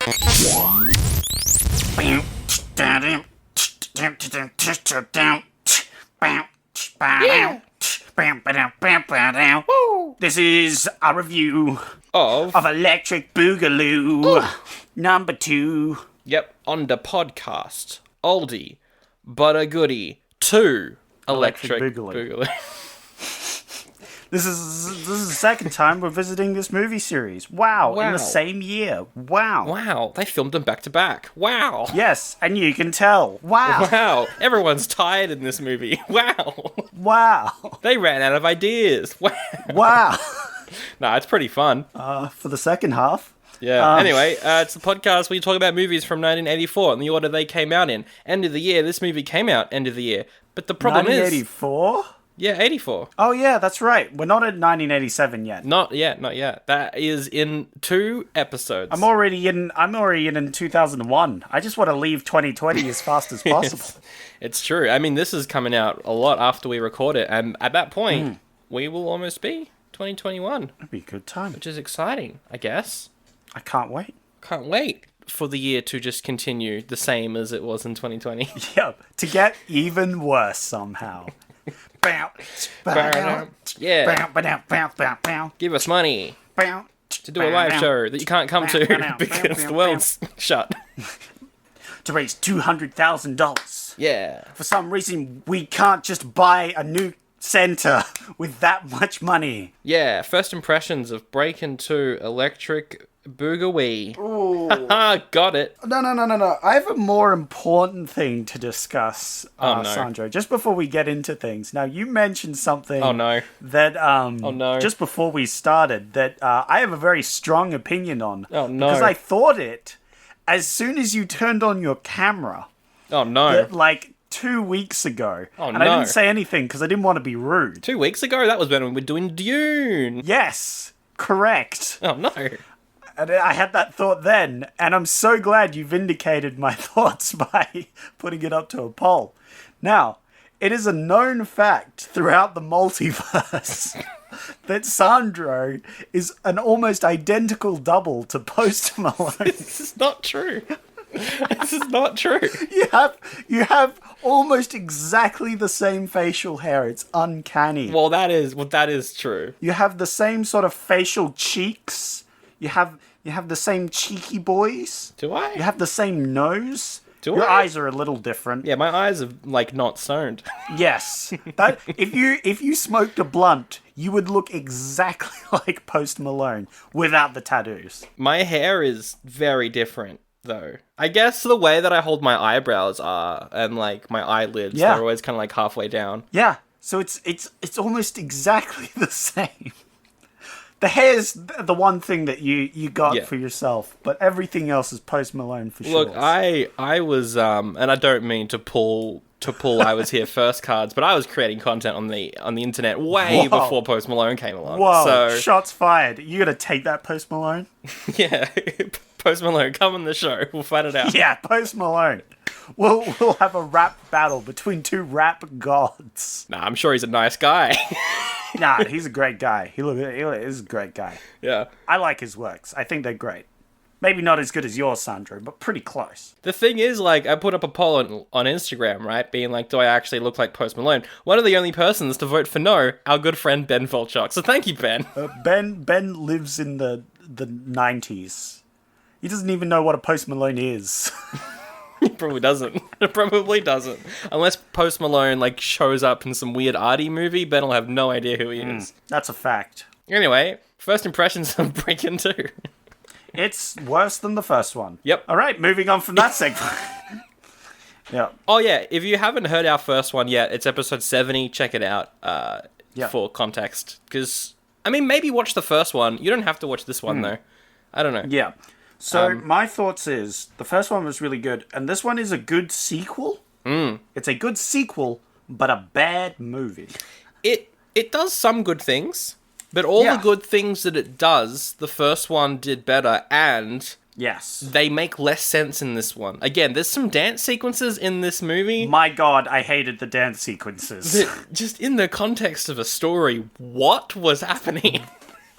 This is a review Of Electric Boogaloo number 2. Yep, on the podcast. Oldie, but a goodie. 2. Electric Boogaloo. This is the second time we're visiting this movie series. Wow, in the same year. Wow. Wow, they filmed them back to back. Wow. Yes, and you can tell. Wow. Wow, everyone's tired in this movie. Wow. Wow. They ran out of ideas. Wow. Wow. Nah, it's pretty fun. For the second half. Yeah. Anyway, it's the podcast where you talk about movies from 1984 and the order they came out in. End of the year, this movie came out end of the year. But the problem 1984? Yeah, 84. Oh yeah, that's right. We're not at 1987 yet. Not yet. That is in 2 episodes. I'm already in 2001. I just want to leave 2020 as fast as possible. It's true. I mean, this is coming out a lot after we record it, and at that point, we will almost be 2021. That'd be a good time. Which is exciting, I guess. I can't wait. Can't wait for the year to just continue the same as it was in 2020. Yep, to get even worse somehow. Yeah. Give us money to do a live show that you can't come to because the world's shut. To raise $200,000. Yeah. For some reason, we can't just buy a new center with that much money. Yeah, first impressions of Breakin 2 Electric Boogaloo. Haha, got it. No. I have a more important thing to discuss, no. Sandro, just before we get into things. Now, you mentioned something that, just before we started, that I have a very strong opinion on. Oh, no. Because I thought it, as soon as you turned on your camera. Oh, no. That, like, 2 weeks ago. Oh, and no. I didn't say anything because I didn't want to be rude. 2 weeks ago? That was when we were doing Dune. Yes, correct. Oh, no. And I had that thought then, and I'm so glad you vindicated my thoughts by putting it up to a poll. Now, it is a known fact throughout the multiverse that Sandro is an almost identical double to Post Malone. This is not true. This is not true. You have almost exactly the same facial hair. It's uncanny. Well, that is true. You have the same sort of facial cheeks. You have the same cheeky boys. Do I? You have the same nose. Do Your I? eyes are a little different. Yeah, my eyes are, like, not stoned. Yes. That if you smoked a blunt, you would look exactly like Post Malone without the tattoos. My hair is very different, though. I guess the way that I hold my eyebrows are, and, like, my eyelids, they're always kind of, like, halfway down. Yeah. So it's almost exactly the same. The hair's the one thing that you got for yourself, but everything else is Post Malone for sure. Look, I was and I don't mean to pull I was here first cards, but I was creating content on the internet way before Post Malone came along. Whoa, so, shots fired. You gotta take that, Post Malone? Yeah, Post Malone, come on the show. We'll fight it out. Yeah, Post Malone. We'll have a rap battle between 2 rap gods. Nah, I'm sure he's a nice guy. Nah, he's a great guy. He is a great guy. Yeah. I like his works. I think they're great. Maybe not as good as yours, Sandro, but pretty close. The thing is, like, I put up a poll on Instagram, right? Being like, do I actually look like Post Malone? One of the only persons to vote for no, our good friend Ben Volchok. So thank you, Ben. Ben lives in the 90s. He doesn't even know what a Post Malone is. He probably doesn't. It probably doesn't. Unless Post Malone, like, shows up in some weird arty movie, Ben will have no idea who he is. That's a fact. Anyway, first impressions of Breakin 2. It's worse than the first one. Yep. All right, moving on from that segment. Yeah. Oh, yeah, if you haven't heard our first one yet, it's episode 70. Check it out for context. Because, I mean, maybe watch the first one. You don't have to watch this one, though. I don't know. Yeah. So, my thoughts is, the first one was really good, and this one is a good sequel. It's a good sequel, but a bad movie. It does some good things, but all the good things that it does, the first one did better, and yes, they make less sense in this one. Again, there's some dance sequences in this movie. My God, I hated the dance sequences. That just in the context of a story, what was happening?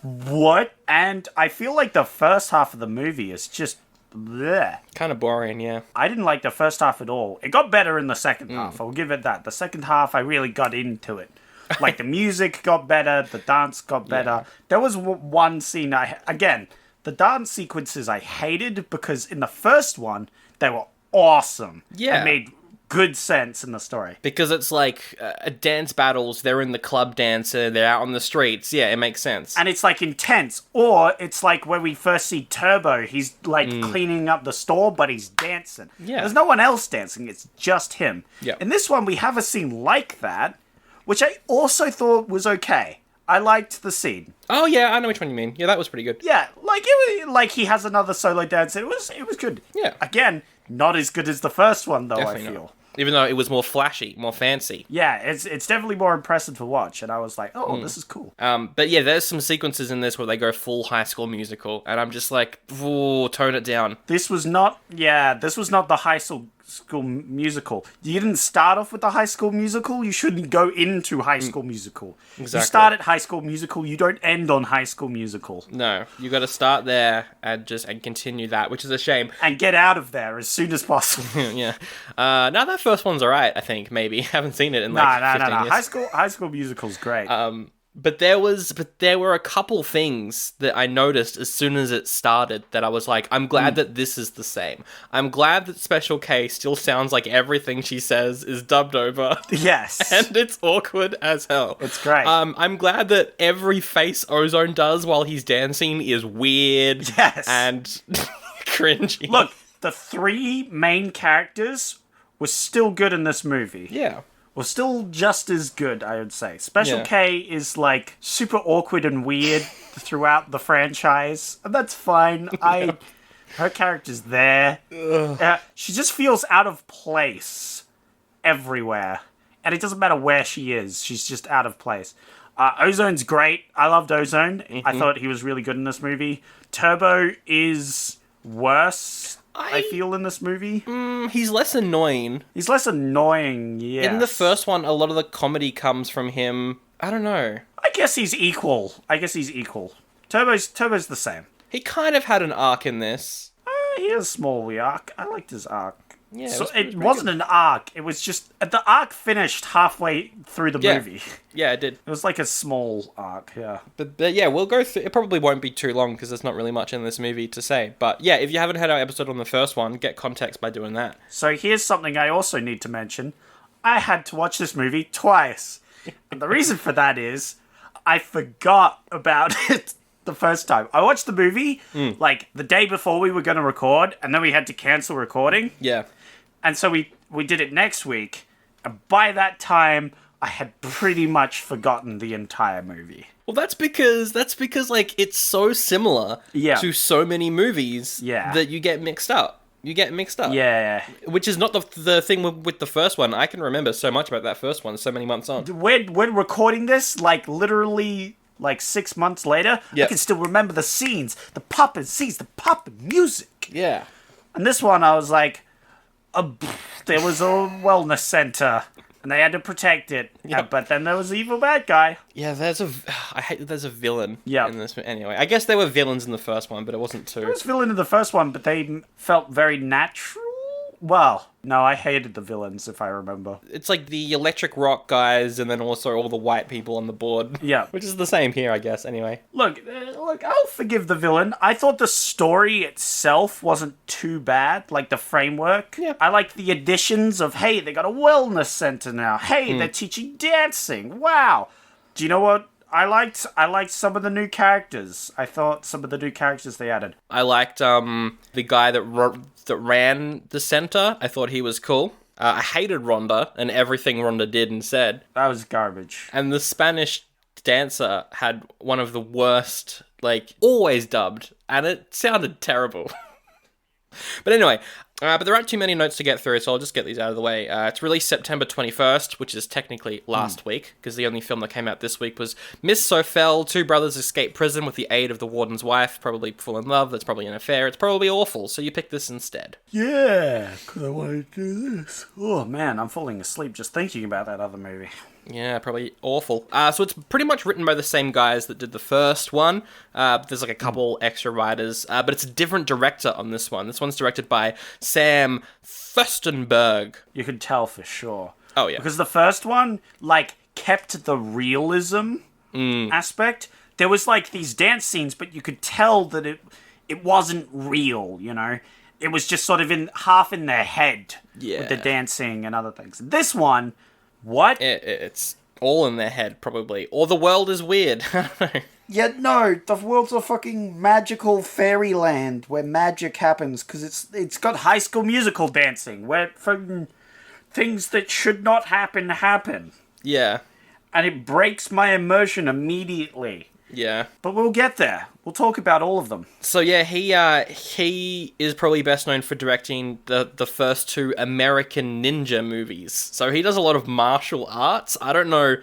What? And I feel like the first half of the movie is just bleh. Kind of boring, yeah. I didn't like the first half at all. It got better in the second half. I'll give it that. The second half, I really got into it. Like, the music got better, the dance got better. Yeah. There was one scene again, the dance sequences I hated because in the first one, they were awesome. Yeah. It made good sense in the story. Because it's like dance battles, they're in the club dancer, they're out on the streets. Yeah, it makes sense. And it's like intense. Or it's like when we first see Turbo, he's like cleaning up the store, but he's dancing. Yeah. There's no one else dancing, it's just him. Yeah. In this one, we have a scene like that, which I also thought was okay. I liked the scene. Oh yeah, I know which one you mean. Yeah, that was pretty good. Yeah, like it was, like he has another solo dance. It was good. Yeah. Again, not as good as the first one though. Definitely I feel. not. Even though it was more flashy, more fancy. Yeah, it's definitely more impressive to watch, and I was like, oh, this is cool. But yeah, there's some sequences in this where they go full High School Musical, and I'm just like, ooh, tone it down. This was not the High School Musical. You didn't start off with the High School Musical. You shouldn't go into High School Musical. Exactly. You start at High School Musical. You don't end on High School Musical. No, you got to start there and continue that, which is a shame. And get out of there as soon as possible. Yeah. Now that first one's alright, I think, maybe. Haven't seen it in like 15 years. High School Musical's great. But there were a couple things that I noticed as soon as it started that I was like, I'm glad that this is the same. I'm glad that Special K still sounds like everything she says is dubbed over. Yes. And it's awkward as hell. It's great. I'm glad that every face Ozone does while he's dancing is weird. Yes. And cringy. Look, the three main characters were still good in this movie. Yeah. Well, still just as good, I would say. Special Yeah. K is, like, super awkward and weird throughout the franchise. And that's fine. Her character's there. She just feels out of place everywhere. And it doesn't matter where she is. She's just out of place. Ozone's great. I loved Ozone. I thought he was really good in this movie. Turbo is worse, I feel, in this movie. He's less annoying. He's less annoying, yeah. In the first one, a lot of the comedy comes from him. I don't know. I guess he's equal. Turbo's the same. He kind of had an arc in this. He has a small arc. I liked his arc. Yeah, So it it was wasn't an arc. It was just... The arc finished halfway through the movie. Yeah, it did. It was like a small arc, yeah. But yeah, we'll go through... It probably won't be too long because there's not really much in this movie to say. But yeah, if you haven't heard our episode on the first one, get context by doing that. So here's something I also need to mention. I had to watch this movie twice. And the reason for that is I forgot about it the first time. I watched the movie like the day before we were going to record, and then we had to cancel recording. Yeah. And so we did it next week. And by that time, I had pretty much forgotten the entire movie. Well, that's because like it's so similar to so many movies that you get mixed up. Yeah. Which is not the thing with the first one. I can remember so much about that first one so many months on. We're recording this, like, literally, like, 6 months later. I can still remember the scenes, the popping scenes, the popping music. Yeah. And this one, I was like, there was a wellness center, and they had to protect it. Yep. But then there was the evil bad guy. Yeah, I hate that there's a villain in this. Anyway, I guess there were villains in the first one, but it wasn't too. There was villain in the first one, but they felt very natural. Well, no, I hated the villains, if I remember. It's like the electric rock guys, and then also all the white people on the board. Yeah. Which is the same here, I guess, anyway. Look, I'll forgive the villain. I thought the story itself wasn't too bad, like the framework. Yeah. I liked the additions of, hey, they got a wellness center now. Hey, they're teaching dancing. Wow. Do you know what? I liked some of the new characters. I thought some of the new characters they added. I liked the guy that ran the center. I thought he was cool. I hated Rhonda and everything Rhonda did and said. That was garbage. And the Spanish dancer had one of the worst, like, always dubbed, and it sounded terrible. But anyway, but there aren't too many notes to get through, so I'll just get these out of the way. It's released September 21st, which is technically last week, because the only film that came out this week was Miss Sophel, two brothers escape prison with the aid of the warden's wife, probably fall in love, that's probably an affair, it's probably awful, so you pick this instead. Yeah, because I want to do this. Oh man, I'm falling asleep just thinking about that other movie. Yeah, probably awful. So it's pretty much written by the same guys that did the first one. There's like a couple extra writers, but it's a different director on this one. This one's directed by Sam Furstenberg. You could tell for sure. Oh, yeah. Because the first one, like, kept the realism aspect. There was, like, these dance scenes, but you could tell that it wasn't real, you know? It was just sort of half in their head with the dancing and other things. This one, what? It's all in their head, probably. Or the world is weird. Yeah, no, the world's a fucking magical fairyland where magic happens, because it's got High School Musical dancing, where fucking things that should not happen. Yeah. And it breaks my immersion immediately. Yeah. But we'll get there. We'll talk about all of them. So yeah, he is probably best known for directing the first two American Ninja movies. So he does a lot of martial arts. I don't know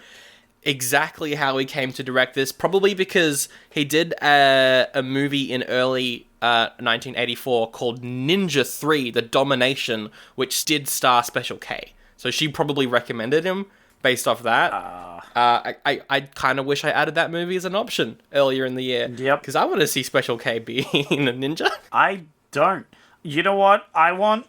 exactly how he came to direct this. Probably because he did a movie in early 1984 called Ninja 3: The Domination, which did star Special K. So she probably recommended him based off that. I kind of wish I added that movie as an option earlier in the year. Yep. Because I want to see Special K being a ninja. I don't. You know what? I want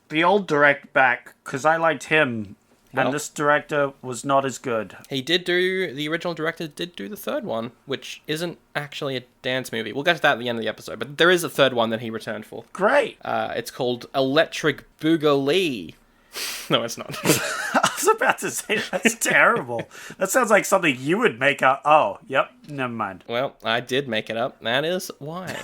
the old direct back, because I liked him. Well, and this director was not as good. The original director did do the third one, which isn't actually a dance movie. We'll get to that at the end of the episode, but there is a third one that he returned for. Great. It's called Electric Boogaloo. No, it's not. I was about to say, that's terrible. That sounds like something you would make up. Oh, yep, never mind. Well, I did make it up. That is why.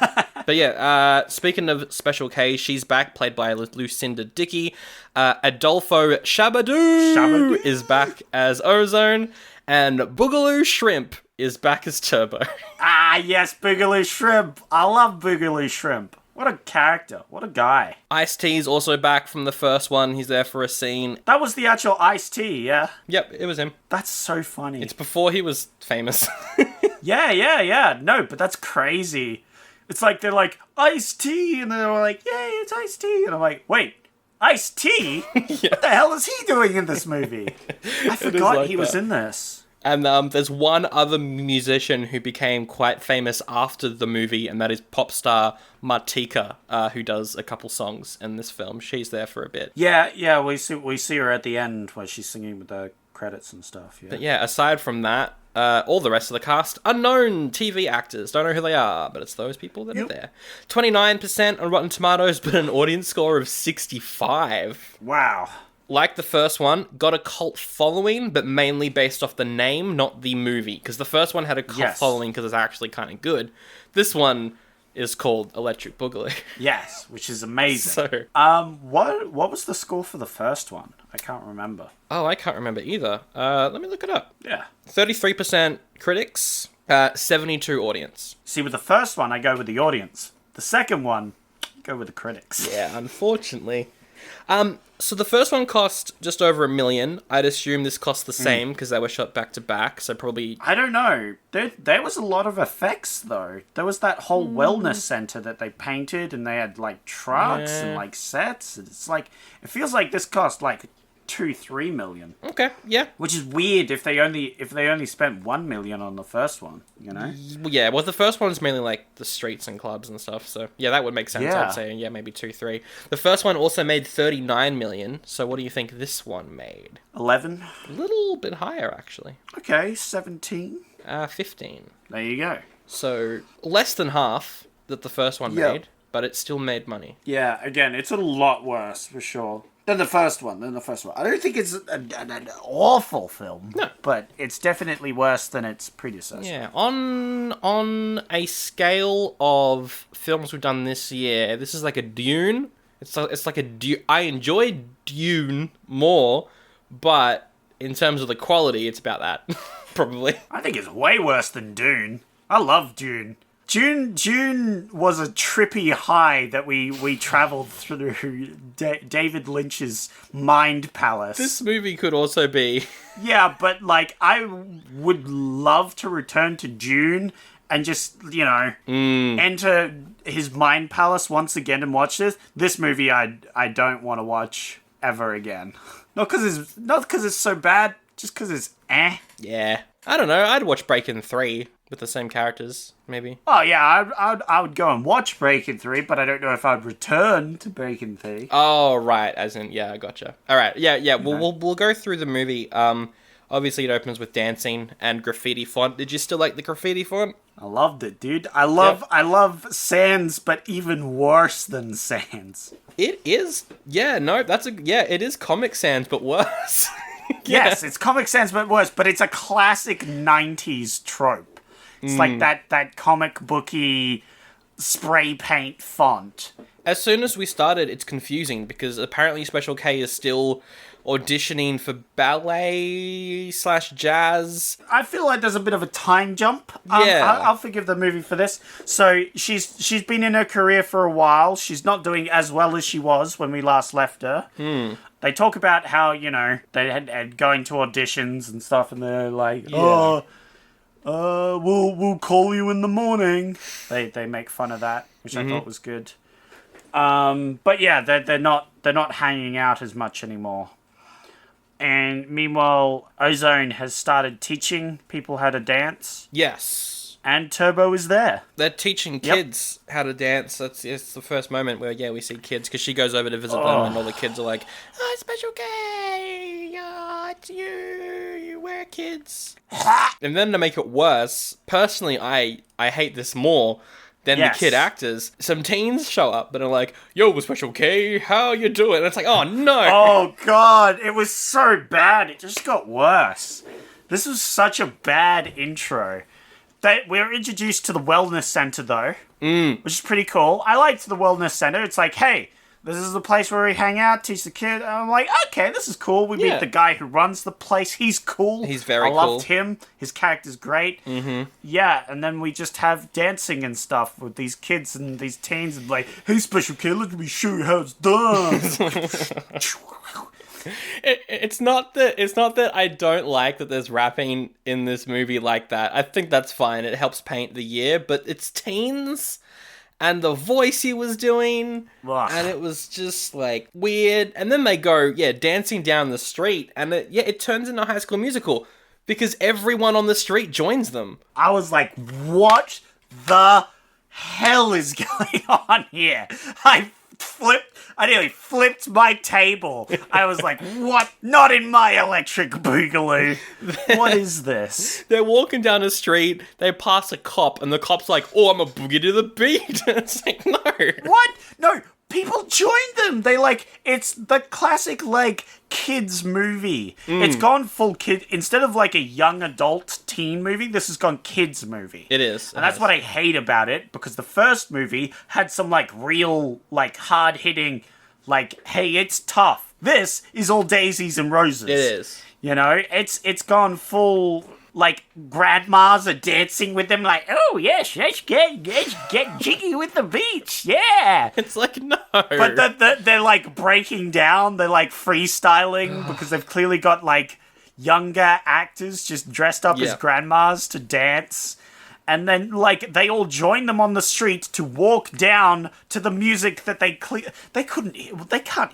But yeah, speaking of Special K, she's back, played by Lucinda Dickey. Adolfo Shabadoo is back as Ozone. And Boogaloo Shrimp is back as Turbo. Ah, yes, Boogaloo Shrimp. I love Boogaloo Shrimp. What a character. What a guy. Ice-T's also back from the first one. He's there for a scene. That was the actual Ice-T, yeah? Yep, it was him. That's so funny. It's before he was famous. Yeah. No, but that's crazy. It's like, they're like, Ice-T, and they're like, yay, it's Ice-T. And I'm like, wait, Ice-T? Yeah. What the hell is he doing in this movie? I forgot like he was that. in this. And there's one other musician who became quite famous after the movie, and that is pop star Martika, who does a couple songs in this film. She's there for a bit. Yeah, we see her at the end where she's singing with the credits and stuff. Yeah. But yeah, aside from that, all the rest of the cast, unknown TV actors. Don't know who they are, but it's those people that are there. 29% on Rotten Tomatoes, but an audience score of 65. Wow. Like the first one, got a cult following, but mainly based off the name, not the movie. Because the first one had a cult following because it's actually kind of good. This one is called Electric Boogaloo. Yes, which is amazing. So, what was the score for the first one? I can't remember. Oh, I can't remember either. Let me look it up. Yeah. 33% critics, 72 audience. See, with the first one, I go with the audience. The second one, I go with the critics. Yeah, unfortunately. So the first one cost just over $1 million. I'd assume this cost the same because they were shot back to back. So probably. I don't know. There was a lot of effects though. There was that whole wellness center that they painted, and they had like trucks and like sets. It's like it feels like this cost like 2-3 million. Okay, yeah. Which is weird if they only spent 1 million on the first one. You know. Yeah, well, the first one's mainly like the streets and clubs and stuff, so yeah, that would make sense. Yeah. I'd say, yeah, maybe 2-3. The first one also made 39 million. So what do you think this one made? 11. A little bit higher, actually. Okay, 17. 15. There you go. So less than half that the first one made, but it still made money. Yeah, again, it's a lot worse for sure. Than the first one. I don't think it's an awful film. No. But it's definitely worse than its predecessor. Yeah, on a scale of films we've done this year, this is like a Dune. It's like a Dune. I enjoyed Dune more, but in terms of the quality, it's about that, probably. I think it's way worse than Dune. I love Dune. Dune was a trippy high that we traveled through David Lynch's mind palace. This movie could also be... Yeah, but like I would love to return to Dune and just, you know, enter his mind palace once again and watch this. This movie I don't want to watch ever again. Not because it's so bad, just because it's eh. Yeah. I don't know. I'd watch Breakin' 3 with the same characters, maybe. Oh yeah, I would go and watch Breakin' 3, but I don't know if I'd return to Breakin' 3. Oh, right. As in, yeah, I gotcha. All right. Yeah. We'll go through the movie. Obviously, it opens with dancing and graffiti font. Did you still like the graffiti font? I loved it, dude. I love Sans, but even worse than Sans. It is. Yeah, no, it is Comic Sans, but worse. Yes, it's Comic Sans, but worse, but it's a classic 90s trope. It's like that comic booky spray paint font. As soon as we started, it's confusing because apparently Special K is still auditioning for ballet/jazz. I feel like there's a bit of a time jump. Yeah. I'll forgive the movie for this. So she's been in her career for a while. She's not doing as well as she was when we last left her. They talk about how, they had going to auditions and stuff, and they're like, we'll call you in the morning. They make fun of that, which I thought was good. But yeah, they're not hanging out as much anymore. And meanwhile, Ozone has started teaching people how to dance. Yes. And Turbo is there. They're teaching kids how to dance. It's the first moment where, we see kids, because she goes over to visit them, and all the kids are like, "Oh, Special K, it's you, we're kids." And then to make it worse, personally, I hate this more than the kid actors. Some teens show up and are like, "Yo, Special K, how you doing?" And it's like, oh no. Oh god, it was so bad. It just got worse. This was such a bad intro. We're introduced to the wellness center though, which is pretty cool. I liked the wellness center. It's like, hey, this is the place where we hang out, teach the kid. And I'm like, okay, this is cool. We meet the guy who runs the place. He's cool. He's very cool. I loved him. His character's great. Mm-hmm. Yeah, and then we just have dancing and stuff with these kids and these teens, and like, hey, Special K, let me show you how it's done. It's not that I don't like that there's rapping in this movie like that. I think that's fine. It helps paint the year, but it's teens. And the voice he was doing, and it was just, like, weird. And then they go, dancing down the street, and it turns into a High School Musical, because everyone on the street joins them. I was like, what the hell is going on here? I nearly flipped my table. I was like, what? Not in my electric boogaloo. What is this? They're walking down the street, they pass a cop, and the cop's like, oh, I'm a boogie to the beat. It's like, no. What? No, people joined them. It's the classic, kids movie. It's gone full kid. Instead of, a young adult teen movie, this has gone kids movie. It is. And that's what I hate about it, because the first movie had some, real, hard-hitting, hey, it's tough. This is all daisies and roses. It is. It's gone full... grandmas are dancing with them, oh, yes, let's get jiggy with the beats, yeah. It's like, no. But they're, breaking down, they're, freestyling, because they've clearly got, younger actors just dressed up as grandmas to dance. And then, they all join them on the street to walk down to the music that they can't hear.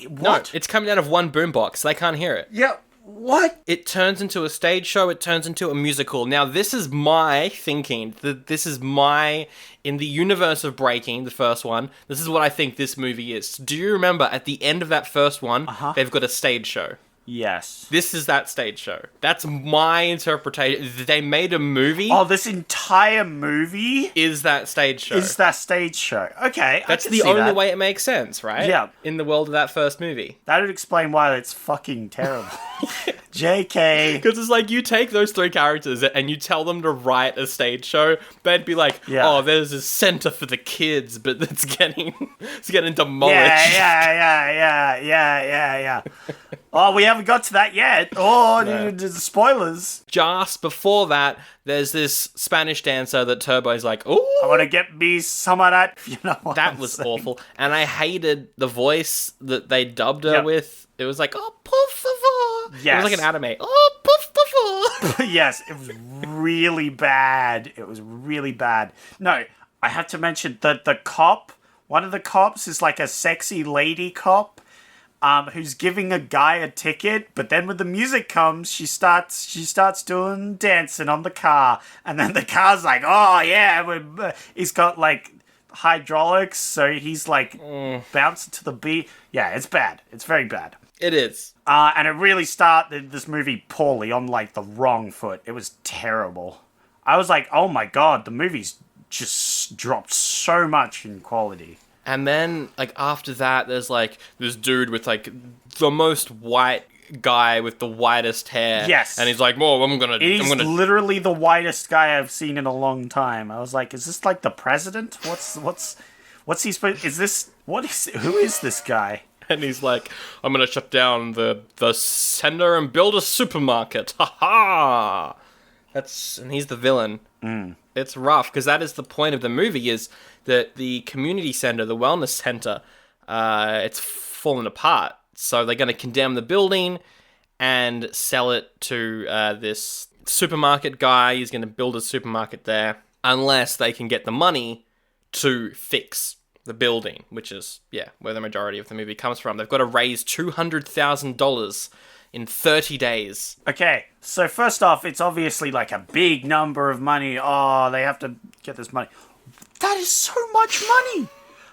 What? No, it's coming out of one boombox. They can't hear it. Yeah. What? It turns into a stage show, it turns into a musical. Now, this is my thinking. In the universe of Breaking, the first one, this is what I think this movie is. Do you remember, at the end of that first one, they've got a stage show? Yes. This is that stage show. That's my interpretation. They made a movie. Oh, this entire movie is that stage show. Okay, that's the only way it makes sense, right? Yeah. In the world of that first movie. That would explain why it's fucking terrible. JK. Because it's like, you take those three characters and you tell them to write a stage show, they'd be like, oh, there's a center for the kids, but it's getting demolished. Yeah. Oh, we haven't got to that yet. Oh, no. Spoilers. Just before that, there's this Spanish dancer that Turbo's like, oh, I want to get me some of that. That was awful. And I hated the voice that they dubbed her with. It was like, oh, por favor. Yes. It was like an anime. Oh, por favor. Yes, it was really bad. No, I have to mention that the cop, one of the cops is a sexy lady cop. who's giving a guy a ticket, but then when the music comes, she starts doing dancing on the car, and then the car's like, oh yeah, he's got like hydraulics, so he's like bouncing to the beat. Yeah, it's bad. It's very bad. It is. And it really started this movie poorly, on like the wrong foot. It was terrible. I was like, oh my god, the movie's just dropped so much in quality. And then, like, after that, there's, like, this dude with, like, the most white guy with the whitest hair. Yes. And he's like, oh, He's literally the whitest guy I've seen in a long time. I was like, is this, like, the president? What's he supposed... Who is this guy? And he's like, I'm gonna shut down the sender and build a supermarket. Ha-ha! And he's the villain. It's rough, because that is the point of the movie, is that the community center, the wellness center, it's fallen apart. So they're going to condemn the building and sell it to this supermarket guy. He's going to build a supermarket there, unless they can get the money to fix the building, which is, where the majority of the movie comes from. They've got to raise $200,000 in 30 days. Okay, so first off, it's obviously like a big number of money. Oh, they have to get this money. That is so much money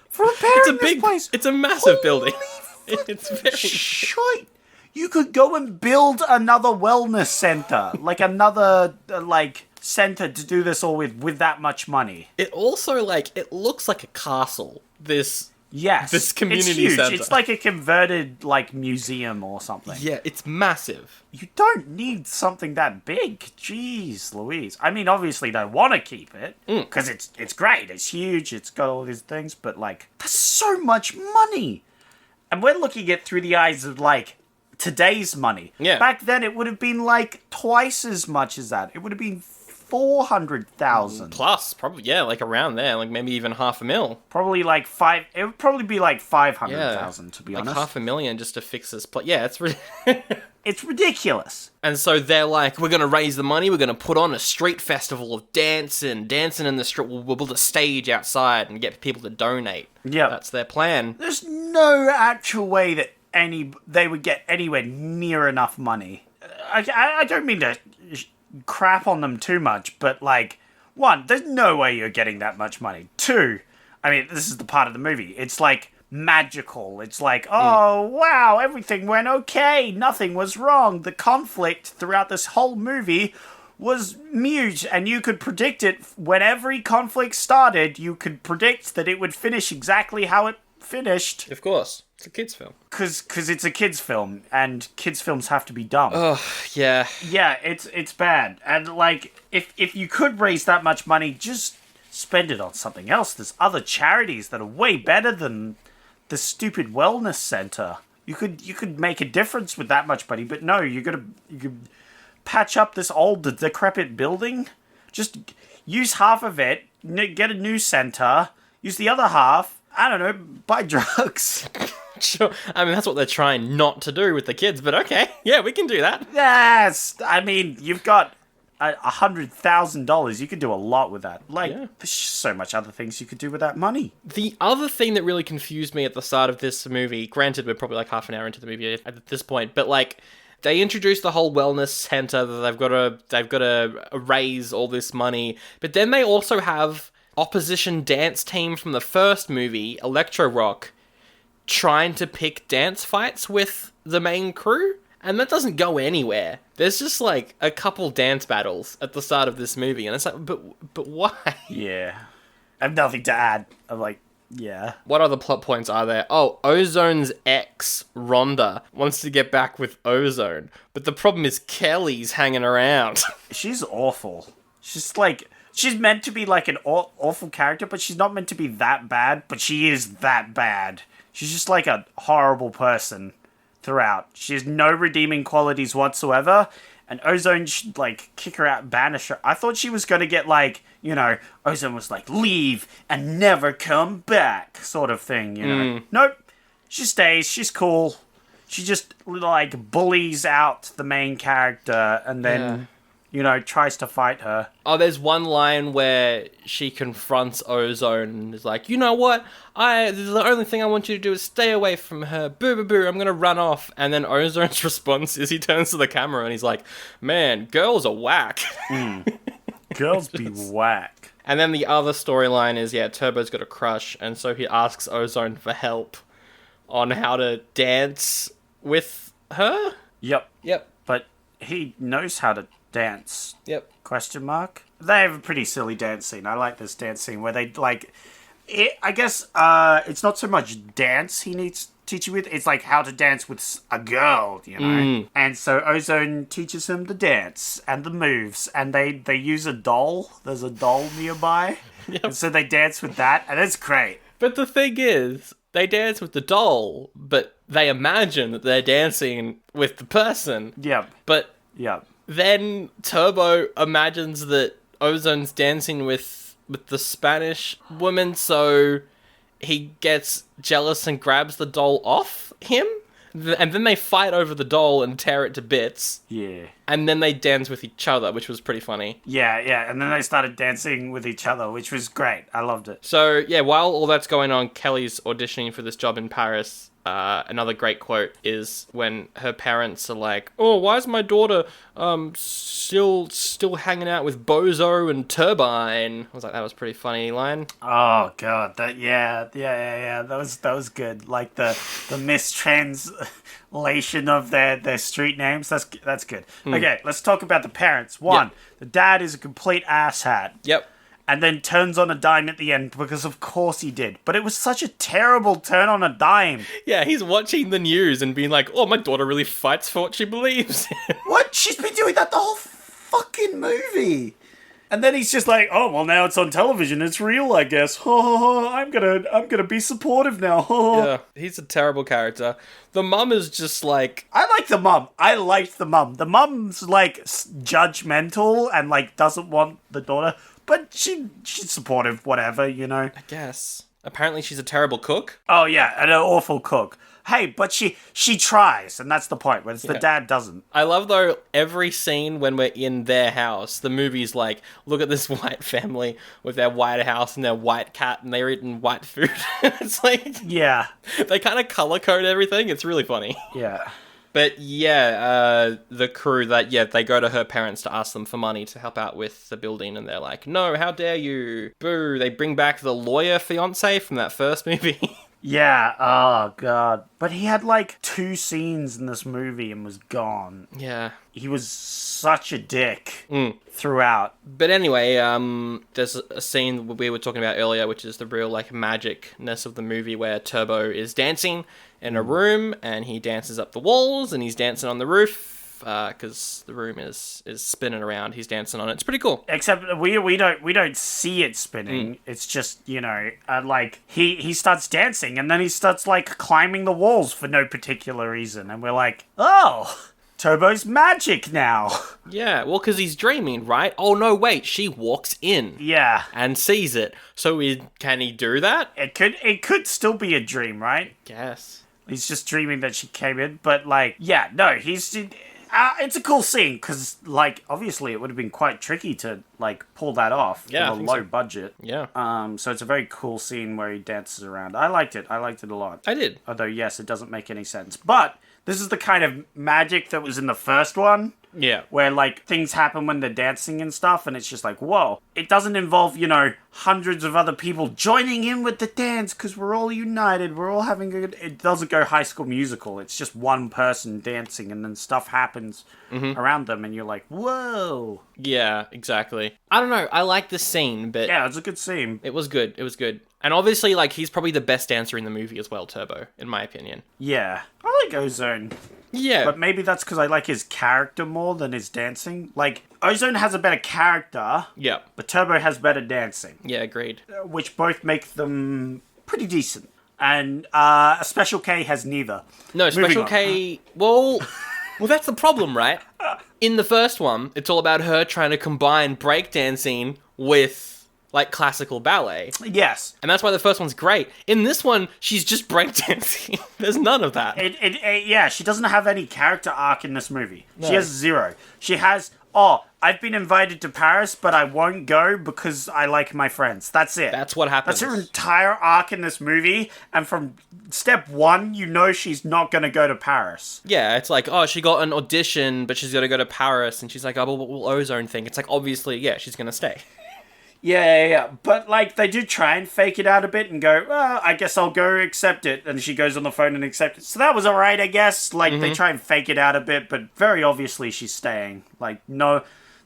for repairing this place. It's a massive building. It's very shite. You could go and build another wellness center, like another center to do this all with that much money. It also it looks like a castle. This community it's huge. center. It's like a converted museum or something. Yeah, it's massive. You don't need something that big. Jeez Louise. I mean, obviously they want to keep it because it's great. It's huge. It's got all these things, but that's so much money. And we're looking at through the eyes of today's money. Yeah. Back then it would have been twice as much as that. It would have been 400,000 plus, probably, around there, maybe even $500,000. Probably five. It would probably be 500,000 to be honest. $500,000 just to fix this place. Yeah, it's it's ridiculous. And so they're like, we're gonna raise the money. We're gonna put on a street festival of dancing in the street. We'll build a stage outside and get people to donate. Yeah, that's their plan. There's no actual way that they would get anywhere near enough money. I don't mean to crap on them too much, but one, there's no way you're getting that much money. Two, I mean, this is the part of the movie. It's magical. It's oh wow, everything went okay. Nothing was wrong. The conflict throughout this whole movie was mute, and you could predict it. When every conflict started, you could predict that it would finish exactly how it finished. Of course. It's a kid's film. Because it's a kid's film, and kids' films have to be dumb. Oh, yeah. Yeah, it's bad. And, if you could raise that much money, just spend it on something else. There's other charities that are way better than the stupid wellness center. You could make a difference with that much money, but no, you could patch up this old, decrepit building. Just use half of it, get a new center, use the other half, I don't know, buy drugs. Sure. I mean, that's what they're trying not to do with the kids, but okay. Yeah, we can do that. Yes. I mean, you've got $100,000. You could do a lot with that. There's so much other things you could do with that money. The other thing that really confused me at the start of this movie, granted, we're probably half an hour into the movie at this point, but they introduced the whole wellness center that they've got to raise all this money, but then they also have opposition dance team from the first movie, Electro Rock, trying to pick dance fights with the main crew, and that doesn't go anywhere. There's just a couple dance battles at the start of this movie, and it's but why? Yeah, I have nothing to add. I'm yeah. What other plot points are there? Oh, Ozone's ex, Rhonda, wants to get back with Ozone, but the problem is Kelly's hanging around. She's awful. She's she's meant to be an awful character, but she's not meant to be that bad, but she is that bad. She's just a horrible person throughout. She has no redeeming qualities whatsoever, and Ozone should, kick her out, banish her. I thought she was going to get, Ozone was leave and never come back, sort of thing, you know? Nope. She stays. She's cool. She just, bullies out the main character, and then tries to fight her. Oh, there's one line where she confronts Ozone and is like, you know what? The only thing I want you to do is stay away from her. Boo, boo, boo, I'm gonna run off. And then Ozone's response is he turns to the camera and he's like, man, girls are whack. Girls be whack. And then the other storyline is, Turbo's got a crush, and so he asks Ozone for help on how to dance with her? Yep. Yep. But he knows how to dance. Yep. Question mark? They have a pretty silly dance scene. I like this dance scene where they, I guess it's not so much dance he needs to teach you with, it's like how to dance with a girl, And so Ozone teaches him the dance and the moves, and they use a doll. There's a doll nearby. Yep. And so they dance with that, and it's great. But the thing is, they dance with the doll, but they imagine that they're dancing with the person. Yep. But Yep. then Turbo imagines that Ozone's dancing with the Spanish woman, so he gets jealous and grabs the doll off him. And then they fight over the doll and tear it to bits. Yeah. And then they dance with each other, which was pretty funny. Yeah. And then they started dancing with each other, which was great. I loved it. So, while all that's going on, Kelly's auditioning for this job in Paris. Another great quote is when her parents are like, oh, why is my daughter still hanging out with Bozo and Turbine? I was like, that was a pretty funny line. Oh god, that that was good. Like the mistranslation of their street names. That's good. Okay, let's talk about the parents. One, the dad is a complete asshat. Yep. And then turns on a dime at the end because of course he did. But it was such a terrible turn on a dime. Yeah, he's watching the news and being like, oh, my daughter really fights for what she believes. What? She's been doing that the whole fucking movie. And then he's just like, oh, well, now it's on television. It's real, I guess. I'm gonna be supportive now. Yeah, he's a terrible character. The mum is just like... I like the mum. I liked the mum. The mum's, like, judgmental and, like, doesn't want the daughter. But she's supportive, whatever, I guess. Apparently she's a terrible cook. Oh, yeah, and an awful cook. Hey, but she tries, and that's the point, whereas the dad doesn't. I love, though, every scene when we're in their house, the movie's like, look at this white family with their white house and their white cat, and they're eating white food. It's like... Yeah. They kind of color code everything. It's really funny. Yeah. But the crew they go to her parents to ask them for money to help out with the building, and they're like, no, how dare you? Boo. They bring back the lawyer fiance from that first movie. Yeah, oh god. But he had like 2 scenes in this movie and was gone. Yeah. He was such a dick throughout. But anyway, there's a scene we were talking about earlier, which is the real like magicness of the movie, where Turbo is dancing in a room and he dances up the walls and he's dancing on the roof. Because the room is spinning around, he's dancing on it. It's pretty cool. Except we don't see it spinning. It's just like he starts dancing and then he starts like climbing the walls for no particular reason, and we're like, oh, Turbo's magic now. Yeah, well, because he's dreaming, right? Oh no, wait, she walks in. Yeah, and sees it. So can he do that? It could still be a dream, right? Guess he's just dreaming that she came in, but like, yeah, no, it's a cool scene, because, like, obviously it would have been quite tricky to, like, pull that off with a low budget. Yeah. So it's a very cool scene where he dances around. I liked it. I liked it a lot. I did. Although, yes, it doesn't make any sense. But this is the kind of magic that was in the first one. Yeah. Where, like, things happen when they're dancing and stuff, and it's just like, whoa. It doesn't involve, hundreds of other people joining in with the dance, because we're all united, we're all having a good... It doesn't go High School Musical. It's just one person dancing, and then stuff happens around them, and you're like, whoa. Yeah, exactly. I don't know, I like this scene, but... Yeah, it's a good scene. It was good. And obviously, like, he's probably the best dancer in the movie as well, Turbo, in my opinion. Yeah. I like Ozone. Yeah. But maybe that's because I like his character more than his dancing. Like, Ozone has a better character. Yeah. But Turbo has better dancing. Yeah, agreed. Which both make them pretty decent. And Special K has neither. No, Special K... Well, that's the problem, right? In the first one, it's all about her trying to combine breakdancing with... like classical ballet. Yes. And that's why the first one's great. In this one, she's just breakdancing. There's none of that. Yeah, she doesn't have any character arc in this movie. No. She has 0. She has oh, I've been invited to Paris, but I won't go because I like my friends. That's it. That's what happens. That's her entire arc in this movie, and from step one, you know she's not going to go to Paris. Yeah, it's like, oh, she got an audition, but she's got to go to Paris, and she's like, oh, well, what will Ozone think? It's like, obviously, yeah, she's going to stay. Yeah. But, like, they do try and fake it out a bit and go, well, I guess I'll go accept it. And she goes on the phone and accepts it. So that was alright, I guess. Like, they try and fake it out a bit, but very obviously she's staying. Like, no...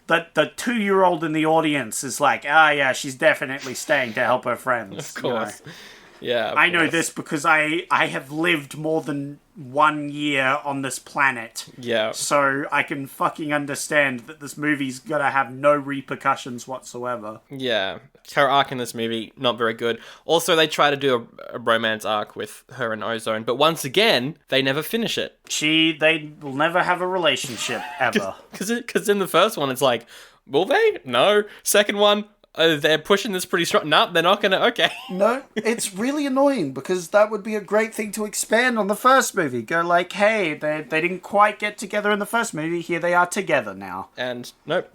The 2-year-old in the audience is like, yeah, she's definitely staying to help her friends. Of course. You know? Yeah, I know this because I have lived more than 1 year on this planet. Yeah. So I can fucking understand that this movie's gonna have no repercussions whatsoever. Yeah. Her arc in this movie, not very good. Also, they try to do a romance arc with her and Ozone, but once again, they never finish it. They will never have a relationship, ever. Because in the first one, it's like, will they? No. Second one, they're pushing this pretty strong. No, they're not gonna. Okay. No, it's really annoying because that would be a great thing to expand on the first movie. Go like, hey, they didn't quite get together in the first movie. Here they are together now. And nope.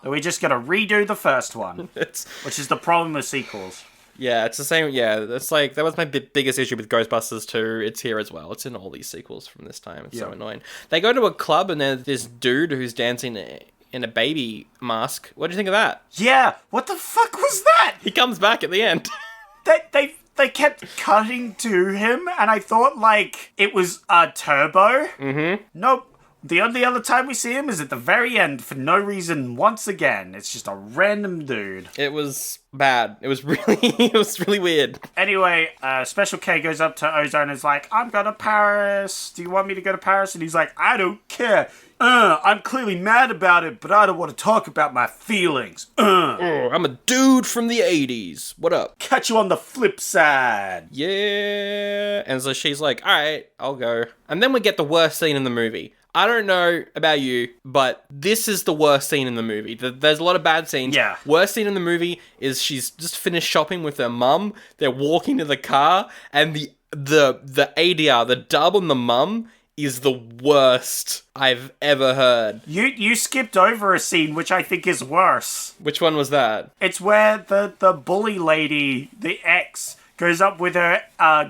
We just gotta redo the first one, which is the problem with sequels. Yeah, it's the same. Yeah, it's like, that was my biggest issue with Ghostbusters 2. It's here as well. It's in all these sequels from this time. It's so annoying. They go to a club and there's this dude who's dancing in a baby mask. What do you think of that? Yeah, what the fuck was that? He comes back at the end. They kept cutting to him, and I thought, like, it was Turbo. Mm-hmm. Nope. The only other time we see him is at the very end for no reason once again. It's just a random dude. It was bad. It was really weird. Anyway, Special K goes up to Ozone and is like, I'm going to Paris. Do you want me to go to Paris? And he's like, I don't care. I'm clearly mad about it, but I don't want to talk about my feelings. I'm a dude from the 80s. What up? Catch you on the flip side. Yeah. And so she's like, all right, I'll go. And then we get the worst scene in the movie. I don't know about you, but this is the worst scene in the movie. There's a lot of bad scenes. Yeah. Worst scene in the movie is she's just finished shopping with her mum. They're walking to the car, and the ADR, the dub on the mum, is the worst I've ever heard. You skipped over a scene which I think is worse. Which one was that? It's where the bully lady, the ex, goes up with her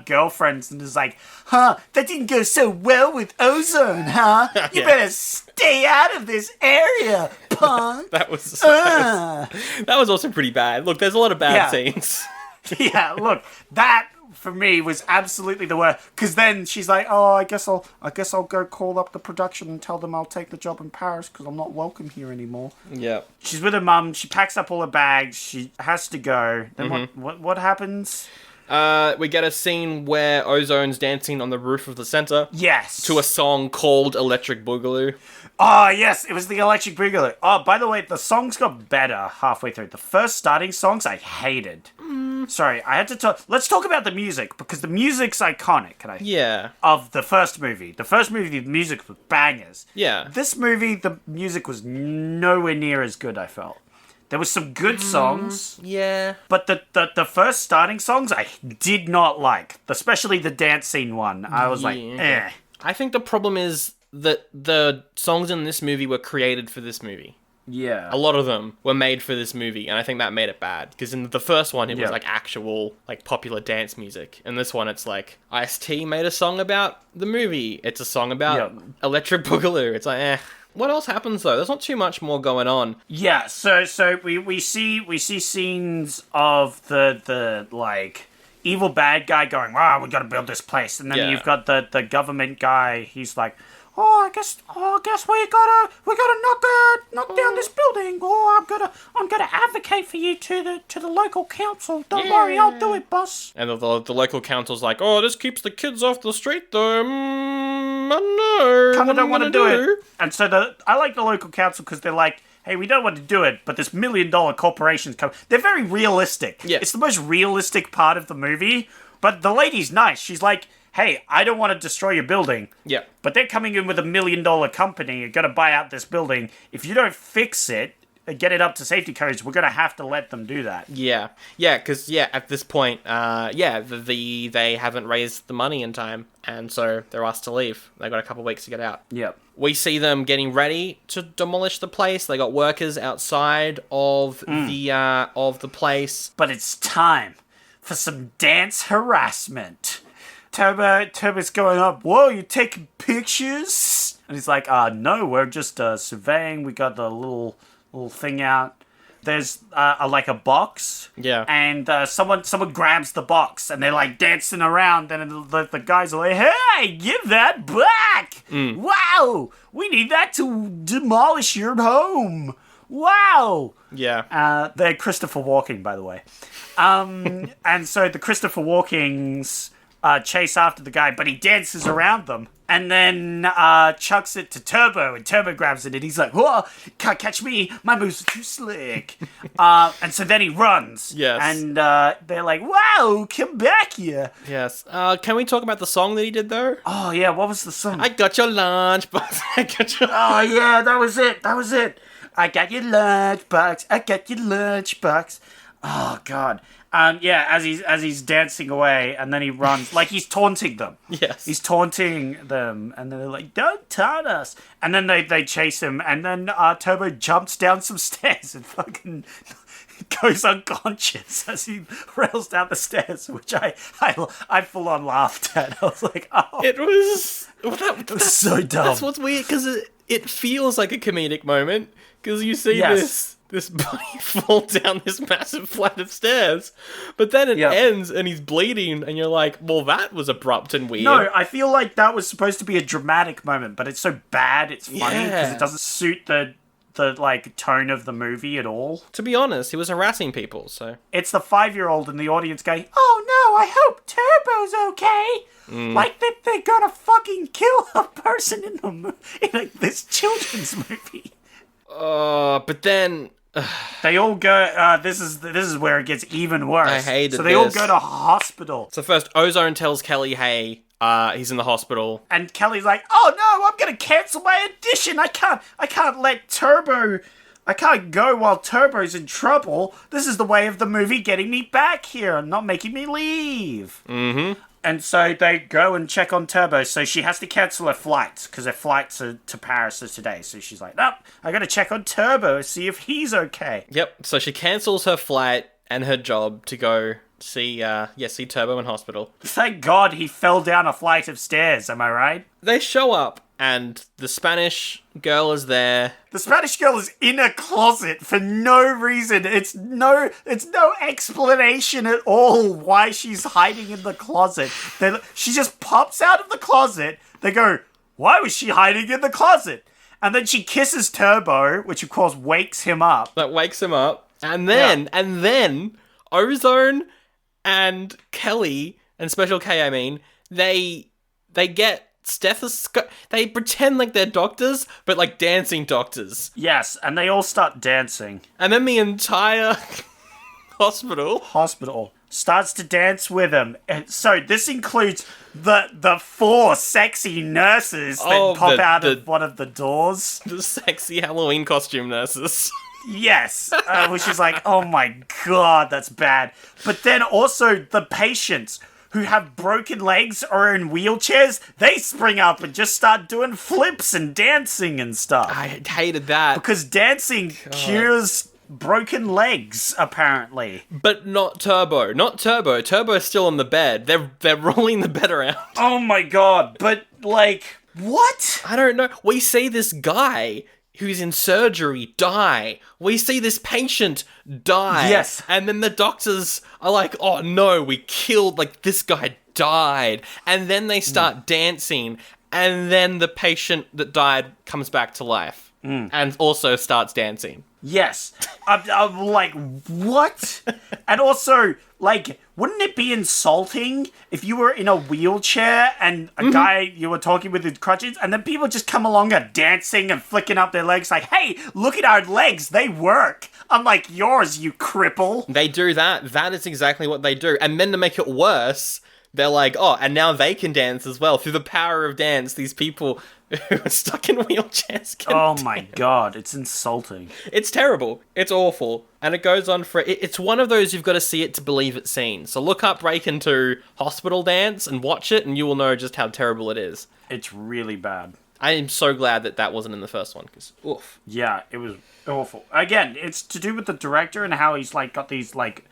girlfriends and is like, that didn't go so well with Ozone, huh? You better stay out of this area, punk. That was also pretty bad. Look, there's a lot of bad scenes. Yeah, look, that for me was absolutely the worst. Because then she's like, oh, I guess I'll go call up the production and tell them I'll take the job in Paris because I'm not welcome here anymore. Yeah. She's with her mum. She packs up all her bags. She has to go. Then what happens? We get a scene where Ozone's dancing on the roof of the center. Yes. To a song called Electric Boogaloo. Oh, yes, it was the Electric Boogaloo. Oh, by the way, the songs got better halfway through. The first starting songs I hated. Sorry, I had to talk. Let's talk about the music, because the music's iconic. Yeah. Of the first movie. The first movie, the music was bangers. Yeah. This movie, the music was nowhere near as good, I felt. There was some good songs. Yeah. But the first starting songs I did not like. Especially the dance scene one. I was like, eh. I think the problem is that the songs in this movie were created for this movie. Yeah. A lot of them were made for this movie, and I think that made it bad. Because in the first one, it was like actual, like, popular dance music. And this one, it's like, Ice-T made a song about the movie. It's a song about Electric Boogaloo. It's like, eh. What else happens though? There's not too much more going on. Yeah, so we see scenes of the like evil bad guy going, wow, we gotta build this place, and then you've got the government guy. He's like, I guess we gotta knock down this building. I'm gonna advocate for you to the local council. Don't worry, I'll do it, boss. And the local council's like, this keeps the kids off the street though. I don't know. Kind of don't want to do it. And so I like the local council because they're like, hey, we don't want to do it, but this $1 million corporation's come. They're very realistic. Yeah. It's the most realistic part of the movie. But the lady's nice. She's like, hey, I don't want to destroy your building. Yeah. But they're coming in with $1 million company. You're going to buy out this building. If you don't fix it, get it up to safety codes, we're going to have to let them do that. Yeah, because at this point, they haven't raised the money in time, and so they're asked to leave. They got a couple weeks to get out. Yep. We see them getting ready to demolish the place. They got workers outside of the place. But it's time for some dance harassment. Turbo's going up. Whoa, you taking pictures? And he's like, no, we're just surveying. We got the little thing out. There's like a box. Yeah. And someone grabs the box and they're like dancing around. And the guys are like, hey, give that back. Wow, we need that to demolish your home. Wow. Yeah. They're Christopher Walken, by the way. And so the Christopher Walkens chase after the guy, but he dances around them. And then chucks it to Turbo, and Turbo grabs it, and he's like, whoa, can't catch me, my moves are too slick. And so then he runs. Yes. And they're like, wow, come back here. Yes. Can we talk about the song that he did, though? Oh, yeah, what was the song? I got your lunchbox. I got your... Oh, yeah, that was it. I got your lunchbox. I got your lunchbox. Oh, God. Yeah, as he's dancing away, and then he runs like he's taunting them. Yes, he's taunting them, and then they're like, "Don't taunt us!" And then they chase him, and then Turbo jumps down some stairs and fucking goes unconscious as he rails down the stairs, which I full on laughed at. I was like, "Oh, it was so dumb." That's what's weird because it feels like a comedic moment because you see this body fall down this massive flight of stairs. But then it ends and he's bleeding and you're like, well, that was abrupt and weird. No, I feel like that was supposed to be a dramatic moment, but it's so bad it's funny because it doesn't suit the like tone of the movie at all. To be honest, he was harassing people, so... It's the 5-year-old in the audience going, oh no, I hope Turbo's okay. Like they're gonna fucking kill a person in this children's movie. But then... They all go. This is where it gets even worse. I hated So they all go to hospital. So first, Ozone tells Kelly, "Hey, he's in the hospital," and Kelly's like, "Oh no, I'm gonna cancel my audition. I can't let Turbo. I can't go while Turbo's in trouble. This is the way of the movie getting me back here and not making me leave." Mm-hmm. And so they go and check on Turbo. So she has to cancel her flights because her flights to Paris are today. So she's like, nope, I got to check on Turbo, see if he's okay. Yep. So she cancels her flight and her job to go see Turbo in hospital. Thank God he fell down a flight of stairs. Am I right? They show up and the Spanish girl is there. The Spanish girl is in a closet for no reason. It's no explanation at all why she's hiding in the closet. She just pops out of the closet. They go, why was she hiding in the closet? And then she kisses Turbo, which of course wakes him up. That wakes him up. And then Ozone and Kelly and Special K, I mean, they get stethoscope. They pretend like they're doctors, but like dancing doctors. Yes, and they all start dancing. And then the entire hospital starts to dance with them. And so this includes the 4 sexy nurses that pop out of one of the doors. The sexy Halloween costume nurses. Yes, which is like, oh my God, that's bad. But then also the patients who have broken legs or are in wheelchairs, they spring up and just start doing flips and dancing and stuff. I hated that. Because dancing cures broken legs, apparently. But not Turbo. Turbo's still on the bed. They're rolling the bed around. Oh my God, but like, what? I don't know. We see this guy who's in surgery die. We see this patient die. Yes. And then the doctors are like, oh no, we killed, like, this guy died. And then they start dancing. And then the patient that died comes back to life. And also starts dancing. Yes. I'm like, what? And also, like, wouldn't it be insulting if you were in a wheelchair and a guy you were talking with crutches, and then people just come along and dancing and flicking up their legs like, hey, look at our legs, they work. Unlike yours, you cripple. They do that. That is exactly what they do. And then to make it worse, they're like, oh, and now they can dance as well. Through the power of dance, these people, who are stuck in wheelchairs. Oh my god, it's insulting. It's terrible. It's awful. And it goes on for... It's one of those you've got to see it to believe it's seen. So look up Breakin 2 Hospital Dance and watch it, and you will know just how terrible it is. It's really bad. I am so glad that wasn't in the first one, because, oof. Yeah, it was awful. Again, it's to do with the director and how he's, like, got these, like,